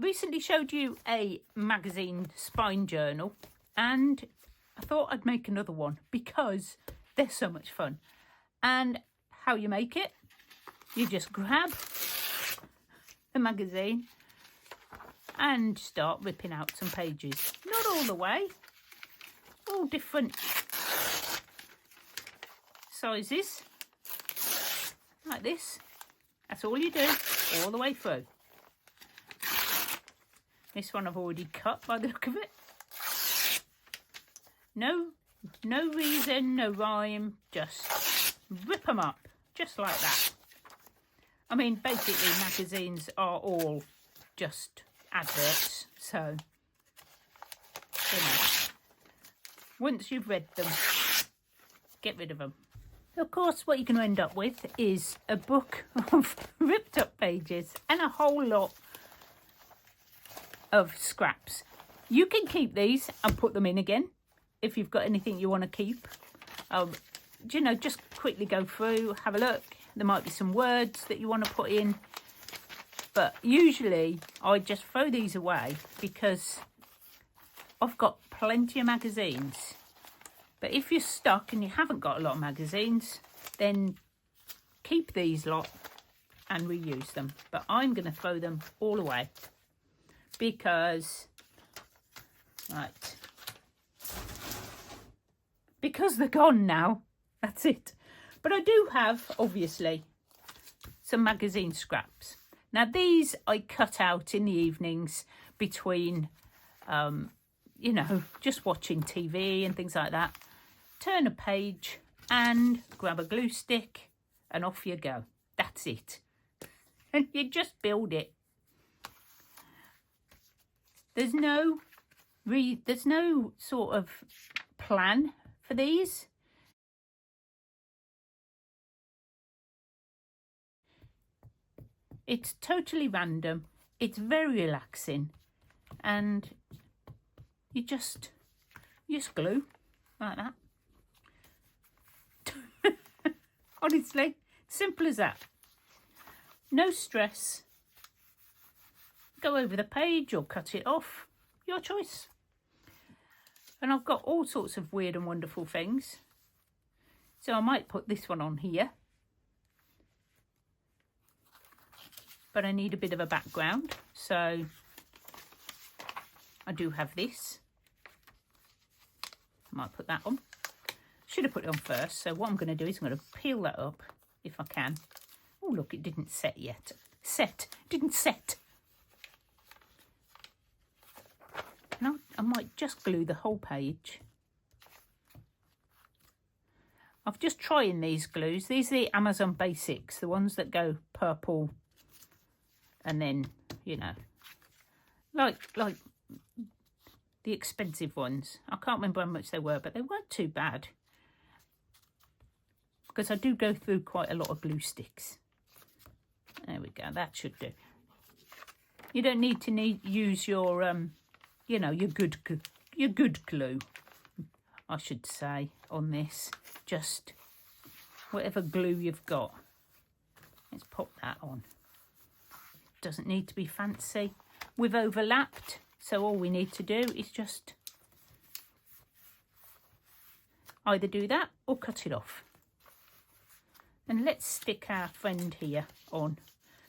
recently showed you a magazine spine journal, and I thought I'd make another one because they're so much fun. And how you make it, you just grab the magazine and start ripping out some pages. Not all the way, all different sizes, like this. That's all you do, all the way through. This one I've already cut by the look of it. No reason, no rhyme, just rip them up, just like that. I mean, basically magazines are all just adverts, so, you know, once you've read them, get rid of them. Of course, what you're going to end up with is a book of ripped up pages and a whole lot of scraps. You can keep these and put them in again if you've got anything you want to keep. You know, just quickly go through, have a look. There might be some words that you want to put in, but usually I just throw these away because I've got plenty of magazines. But if you're stuck and you haven't got a lot of magazines, then keep these lot and reuse them. But I'm going to throw them all away because, right, because they're gone now. That's it. But I do have, obviously, some magazine scraps. Now, these I cut out in the evenings between, you know, just watching TV and things like that. Turn a page and grab a glue stick and off you go. That's it. And you just build it. There's no sort of plan for these. It's totally random. It's very relaxing, and you just glue like that. Honestly, simple as that. No stress. Go over the page or cut it off. Your choice. And I've got all sorts of weird and wonderful things. So I might put this one on here. But I need a bit of a background. So I do have this. I might put that on. Should have put it on first. So what I'm going to do is I'm going to peel that up if I can. Oh, look, it didn't set yet. Didn't set. Now I might just glue the whole page. I've just trying these glues. These are the Amazon Basics, the ones that go purple and then, you know, like the expensive ones. I can't remember how much they were, but they weren't too bad. Because I do go through quite a lot of glue sticks. There we go, that should do. You don't need to use your, you know, your good glue, I should say, on this. Just whatever glue you've got. Let's pop that on. Doesn't need to be fancy. We've overlapped, so all we need to do is just either do that or cut it off. And let's stick our friend here on,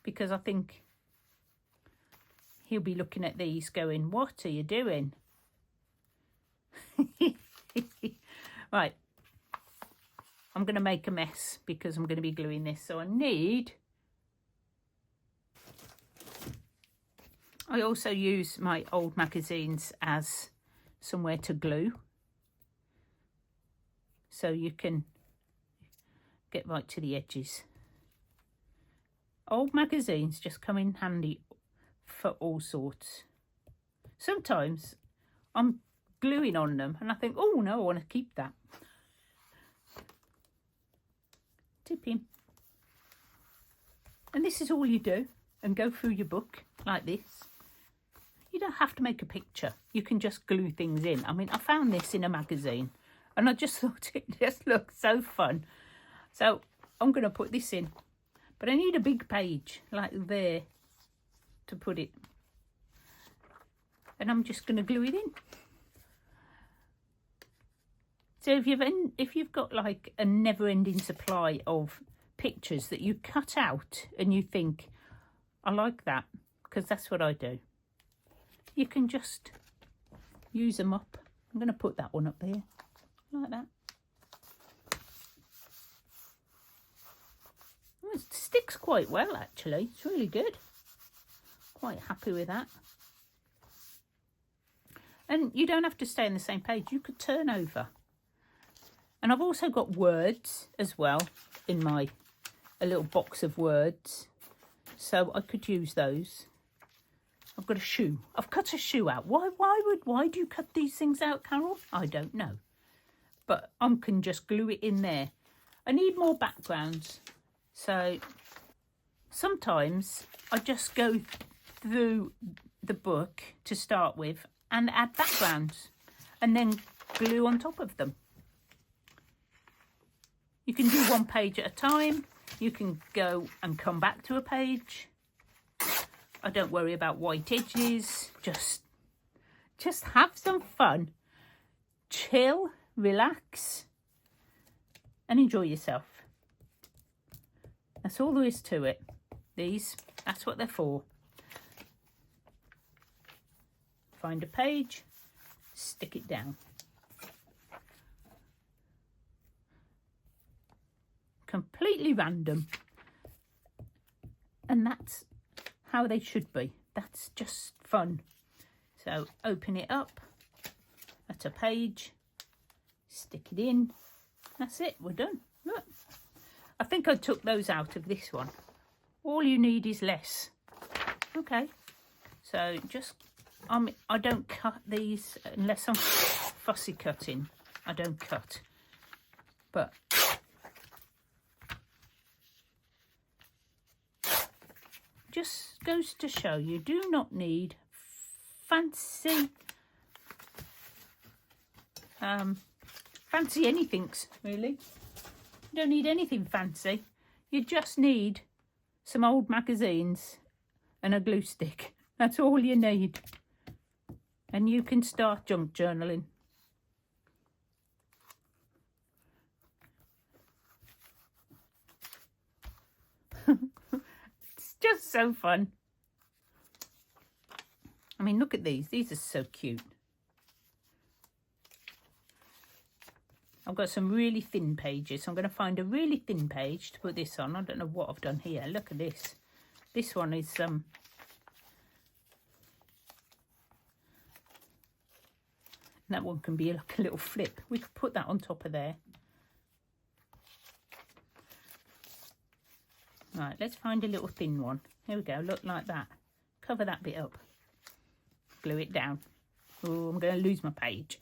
because I think he'll be looking at these going, what are you doing? Right, I'm going to make a mess because I'm going to be gluing this, so I also use my old magazines as somewhere to glue, so you can get right to the edges. Old magazines just come in handy for all sorts. Sometimes I'm gluing on them and I think, oh no, I want to keep that. Tip in. And this is all you do, and go through your book like this. You don't have to make a picture. You can just glue things in. I mean, I found this in a magazine and I just thought it just looked so fun. So I'm going to put this in. But I need a big page like there to put it. and I'm just going to glue it in. So if you've got like a never-ending supply of pictures that you cut out and you think, I like that, because that's what I do, you can just use them up. I'm going to put that one up there like that. Oh, it sticks quite well actually. It's really good. Quite happy with that. And you don't have to stay on the same page. You could turn over. And I've also got words as well in a little box of words. So I could use those. I've got a shoe. I've cut a shoe out. Why do you cut these things out, Carol? I don't know. But I can just glue it in there. I need more backgrounds. So sometimes I just go through the book to start with and add backgrounds and then glue on top of them. You can do one page at a time. You can go and come back to a page. I don't worry about white edges. Just have some fun. Chill, relax, and enjoy yourself. That's all there is to it. That's what they're for. Find a page, stick it down. Completely random. And that's how they should be. That's just fun. So open it up at a page, stick it in. That's it, we're done. Look. I think I took those out of this one. All you need is less. Okay. So just, I don't cut these unless I'm fussy cutting. I don't cut. But just goes to show you do not need fancy anythings really. You don't need anything fancy. You just need some old magazines and a glue stick. That's all you need. And you can start junk journaling. It's just so fun. I mean, look at these. These are so cute. I've got some really thin pages. So I'm going to find a really thin page to put this on. I don't know what I've done here. Look at this. This one is that one can be like a little flip. We could put that on top of there. Right, let's find a little thin one. Here we go. Look, like that. Cover that bit up. Glue it down. Oh, I'm going to lose my page.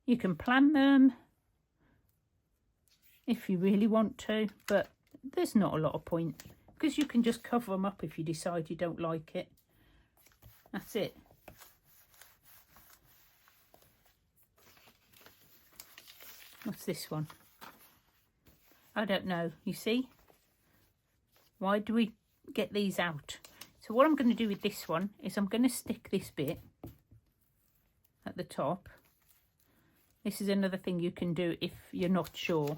You can plan them if you really want to, but there's not a lot of point because you can just cover them up if you decide you don't like it. That's it. What's this one? I don't know. You see? Why do we get these out? So what I'm going to do with this one is I'm going to stick this bit at the top. This is another thing you can do if you're not sure.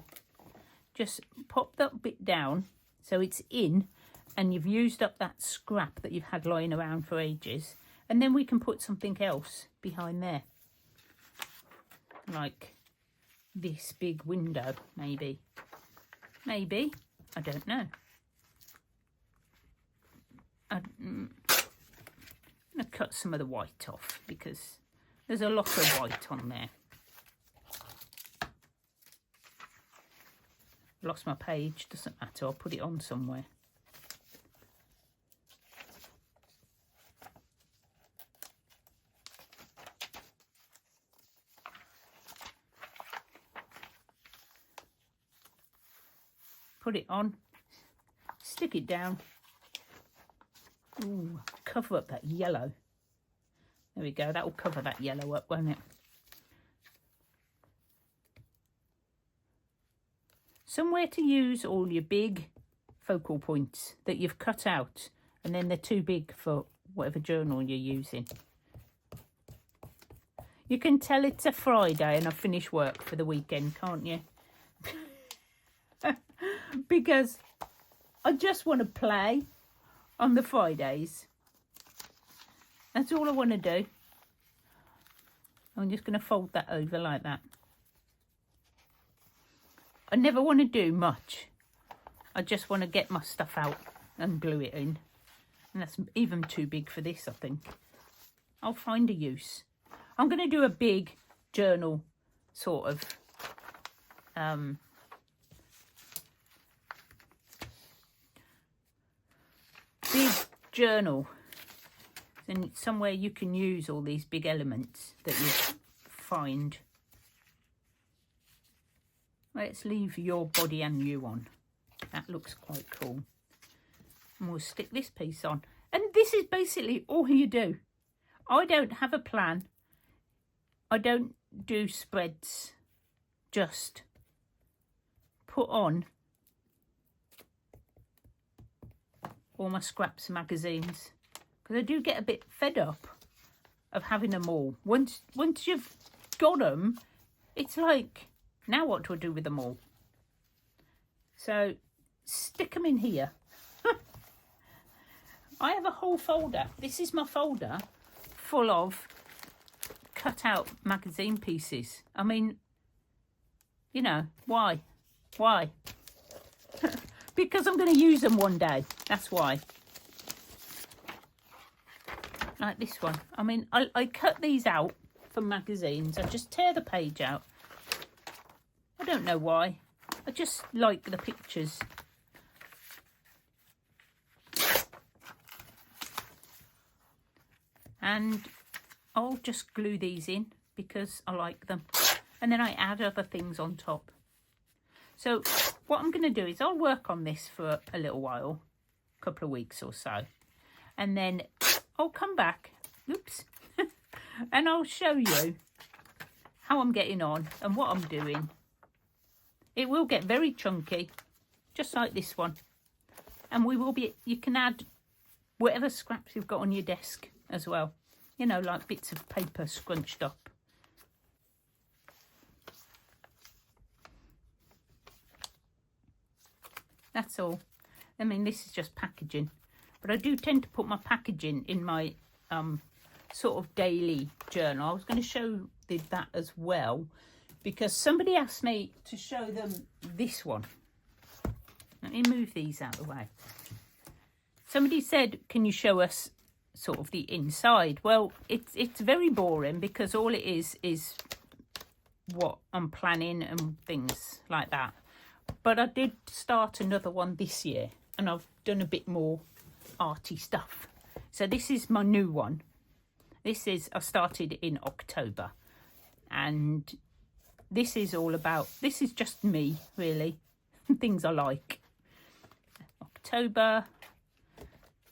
Just pop that bit down so it's in and you've used up that scrap that you've had lying around for ages. And then we can put something else behind there. Like this big window, maybe. Maybe. I don't know. I'm going to cut some of the white off because there's a lot of white on there. Lost my page, doesn't matter, I'll put it on somewhere. Put it on, stick it down. Ooh, cover up that yellow. There we go, that will cover that yellow up, won't it? Somewhere to use all your big focal points that you've cut out and then they're too big for whatever journal you're using. You can tell it's a Friday and I've finished work for the weekend, can't you? Because I just want to play on the Fridays. That's all I want to do. I'm just going to fold that over like that. I never want to do much. I just want to get my stuff out and glue it in. And that's even too big for this, I think. I'll find a use. I'm going to do a big journal sort of big journal, and somewhere you can use all these big elements that you find. Let's leave your body and you on. That looks quite cool. And we'll stick this piece on. And this is basically all you do. I don't have a plan. I don't do spreads. Just put on all my scraps and magazines, because I do get a bit fed up of having them all. Once you've got them, it's like, now what do I do with them all? So stick them in here. I have a whole folder. This is my folder full of cut out magazine pieces. I mean, you know, why? Because I'm going to use them one day. That's why. Like this one. I mean, I cut these out from magazines. I just tear the page out. I don't know why. I just like the pictures. And I'll just glue these in because I like them. And then I add other things on top. So what I'm going to do is I'll work on this for a little while, a couple of weeks or so. And then I'll come back, oops, and I'll show you how I'm getting on and what I'm doing. It will get very chunky, just like this one. And you can add whatever scraps you've got on your desk as well. You know, like bits of paper scrunched up. That's all. I mean, this is just packaging. But I do tend to put my packaging in my sort of daily journal. I was going to show that as well, because somebody asked me to show them this one. Let me move these out of the way. Somebody said, can you show us sort of the inside? Well, it's very boring, because all it is what I'm planning and things like that. But I did start another one this year, and I've done a bit more arty stuff. So this is my new one. I started in October, and this is all about, this is just me, really, things I like. October,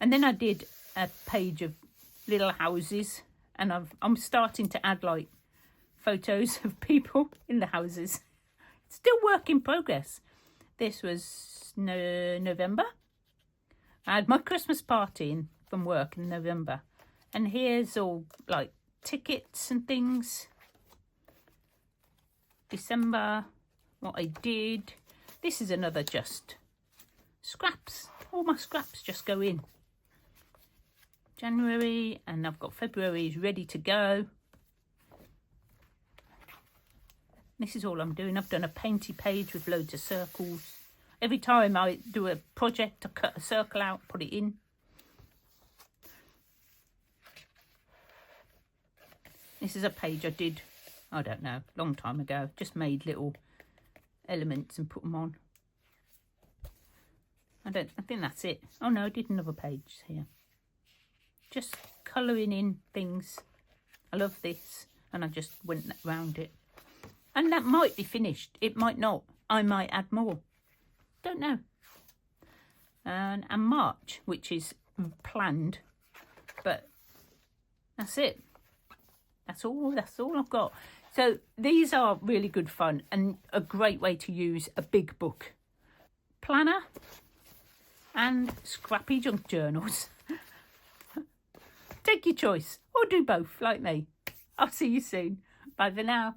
and then I did a page of little houses, and I'm starting to add like photos of people in the houses. Still work in progress. This was November. I had my Christmas party from work in November. And here's all like tickets and things. December, what I did. This is another just scraps. All my scraps just go in. January, and I've got February's ready to go. This is all I'm doing. I've done a painty page with loads of circles. Every time I do a project, I cut a circle out, put it in. This is a page I did, I don't know, a long time ago. Just made little elements and put them on. I think that's it. Oh no, I did another page here. Just colouring in things. I love this, and I just went round it. And that might be finished. It might not. I might add more. Don't know. And March, which is planned. But that's it. That's all I've got. So these are really good fun and a great way to use a big book planner and scrappy junk journals. Take your choice or do both like me. I'll see you soon. Bye for now.